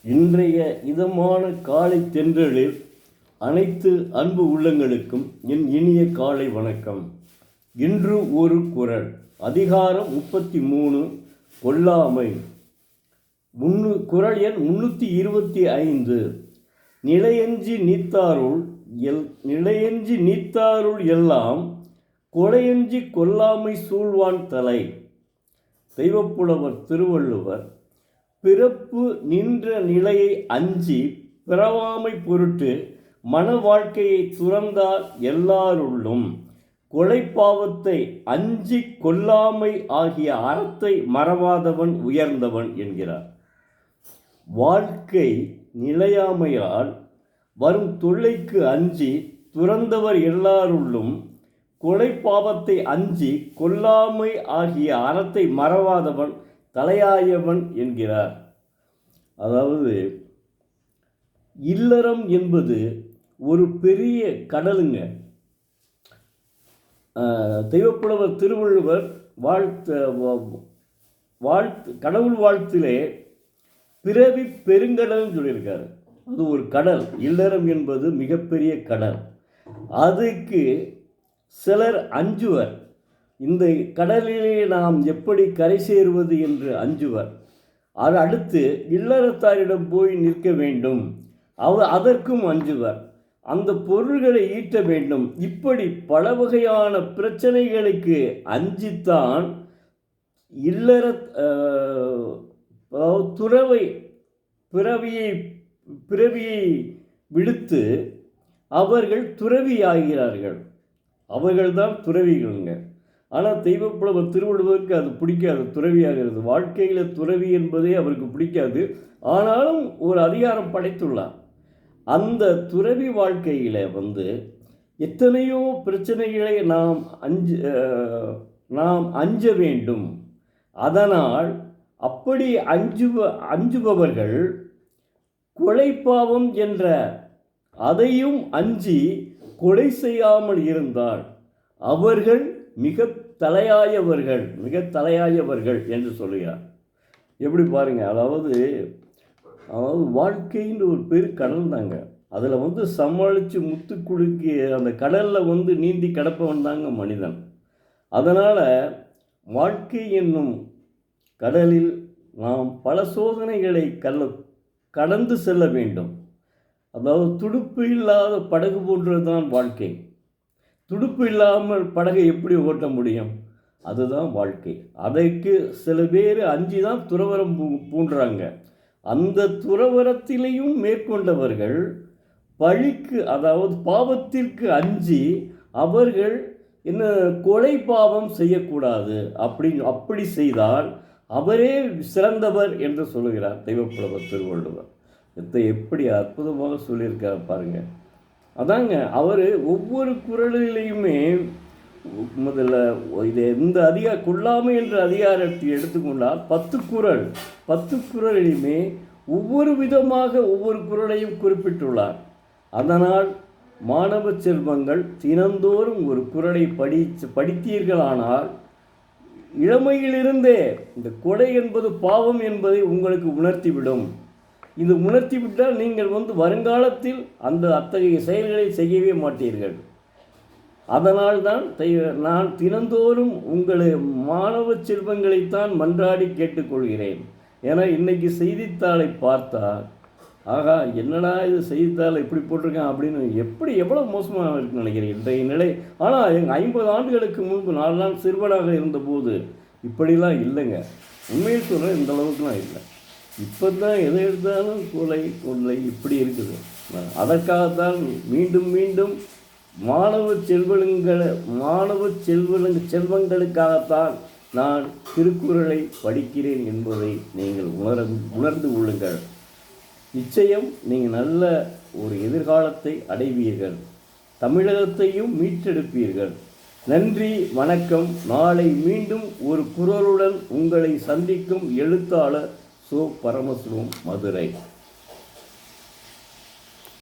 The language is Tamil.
இன்றைய இதமான காலை தென்றலில் அனைத்து அன்பு உள்ளங்களுக்கும் என் இனிய காலை வணக்கம். இன்று ஒரு குறள். அதிகாரம் 33, கொல்லாமை. குறள் எண் 325. நிலையஞ்சி நீத்தாருள் எல்லாம் கொலையஞ்சி கொல்லாமை சூழ்வான் தலை. தெய்வப்புலவர் திருவள்ளுவர் பிறப்பு நின்ற நிலையை அஞ்சி பிறவாமை பொருட்டு மன வாழ்க்கையை துறந்தார் எல்லாருள்ளும் கொலைப்பாவத்தை அஞ்சி கொல்லாமை ஆகிய அறத்தை மறவாதவன் உயர்ந்தவன் என்கிறார். வாழ்க்கை நிலையாமையால் வரும் தொல்லைக்கு அஞ்சி துறந்தவர் எல்லாருள்ளும் கொலைப்பாவத்தை அஞ்சி கொல்லாமை ஆகிய அறத்தை மறவாதவன் தலையாயவன் என்கிறார். அதாவது இல்லறம் என்பது ஒரு பெரிய கடலுங்க. தெய்வப்புலவர் திருவள்ளுவர் கடவுள் வாழ்த்திலே பிறவி பெருங்கடல்னு சொல்லியிருக்காரு. அது ஒரு கடல். இல்லறம் என்பது மிகப்பெரிய கடல். அதுக்கு சிலர் அஞ்சுவர். இந்த கடலிலே நாம் எப்படி கரை சேருவது என்று அஞ்சுவர். அது அடுத்து இல்லறத்தாரிடம் போய் நிற்க வேண்டும், அதற்கும் அஞ்சுவர். அந்த பொருள்களை ஈட்ட வேண்டும். இப்படி பல வகையான பிரச்சனைகளுக்கு அஞ்சித்தான் இல்லற பிறவியை விடுத்து அவர்கள் துறவியாகிறார்கள். அவர்கள்தான் துறவிகளுங்க. ஆனால் தெய்வப்புலவர் திருவள்ளுவருக்கு அது பிடிக்காது, துறவியாகிறது. வாழ்க்கையில் துறவி என்பதே அவருக்கு பிடிக்காது. ஆனாலும் ஒரு அதிகாரம் படைத்துள்ளார். அந்த துறவி வாழ்க்கையில் எத்தனையோ பிரச்சனைகளை நாம் அஞ்ச வேண்டும். அதனால் அப்படி அஞ்சுபவர்கள் கொலைப்பாவம் என்ற அதையும் அஞ்சி கொலை செய்யாமல் இருந்தால் அவர்கள் மிக தலையாயவர்கள் என்று சொல்லுகிறார். எப்படி பாருங்க, அதாவது வாழ்க்கைன்னு ஒரு பெரு கடல் தாங்க. அதில் சமாளித்து முத்து குலுக்கி அந்த கடலில் நீந்தி கிடப்பவன் தாங்க மனிதன். அதனால் வாழ்க்கை என்னும் கடலில் நாம் பல சோதனைகளை கடந்து செல்ல வேண்டும். அதாவது துடுப்பு இல்லாத படகு போன்றது தான் வாழ்க்கை. துடுப்பு இல்லாமல் படகை எப்படி ஓட்ட முடியும்? அதுதான் வாழ்க்கை. அதற்கு சில பேர் அஞ்சி தான் துறவரம் பூண்டுறாங்க. அந்த துறவரத்திலையும் மேற்கொண்டவர்கள் பழிக்கு, அதாவது பாவத்திற்கு அஞ்சி அவர்கள் கொலை பாவம் செய்யக்கூடாது. அப்படி செய்தால் அவரே சிறந்தவர் என்று சொல்லுகிறார் தெய்வப்புலவர் திருவள்ளுவர். எப்படி அற்புதமாக சொல்லியிருக்கார் பாருங்கள். அதாங்க, அவர் ஒவ்வொரு குறளிலையுமே முதல்ல இந்த கொல்லாமை என்ற அதிகாரத்தை எடுத்துக்கொண்டால் 10 குறளிலுமே ஒவ்வொரு விதமாக ஒவ்வொரு குறளையும் குறிப்பிட்டுள்ளார். அதனால் மாணவ செல்வங்கள் தினந்தோறும் ஒரு குறளை படித்தீர்களானால் இளமையிலிருந்தே இந்த கொலை என்பது பாவம் என்பதை உங்களுக்கு உணர்த்திவிடும். இது உணர்த்திவிட்டால் நீங்கள் வருங்காலத்தில் அத்தகைய செயல்களை செய்யவே மாட்டீர்கள். அதனால்தான் நான் தினந்தோறும் உங்களை மாணவ செல்வங்களைத்தான் மன்றாடி கேட்டுக்கொள்கிறேன். ஏன்னா இன்னைக்கு செய்தித்தாளை பார்த்தால் ஆகா என்னடா இது செய்தித்தாள் இப்படி போட்டிருக்கேன் அப்படின்னு எவ்வளோ மோசமாக இருக்குன்னு நினைக்கிறேன் இன்றைய நிலை. ஆனால் எங்கள் 50 ஆண்டுகளுக்கு முன்பு 4 நாள் சிறுவனாக இருந்தபோது இப்படிலாம் இல்லைங்க. உண்மையை சொல்கிறேன், இந்த அளவுக்குலாம் இல்லை. இப்போ தான் எதை எடுத்தாலும் கொள்ளை இப்படி இருக்குது. அதற்காகத்தான் மீண்டும் மாணவ செல்வங்களுக்காகத்தான் நான் திருக்குறளை படிக்கிறேன் என்பதை நீங்கள் உணர்ந்து கொள்ளுங்கள். நிச்சயம் நீங்கள் நல்ல ஒரு எதிர்காலத்தை அடைவீர்கள். தமிழகத்தையும் மீட்டெடுப்பீர்கள். நன்றி, வணக்கம். நாளை மீண்டும் ஒரு குறளுடன் உங்களை சந்திக்கும் எழுத்தாளர் சோ. பரமசிவம், மதுரை.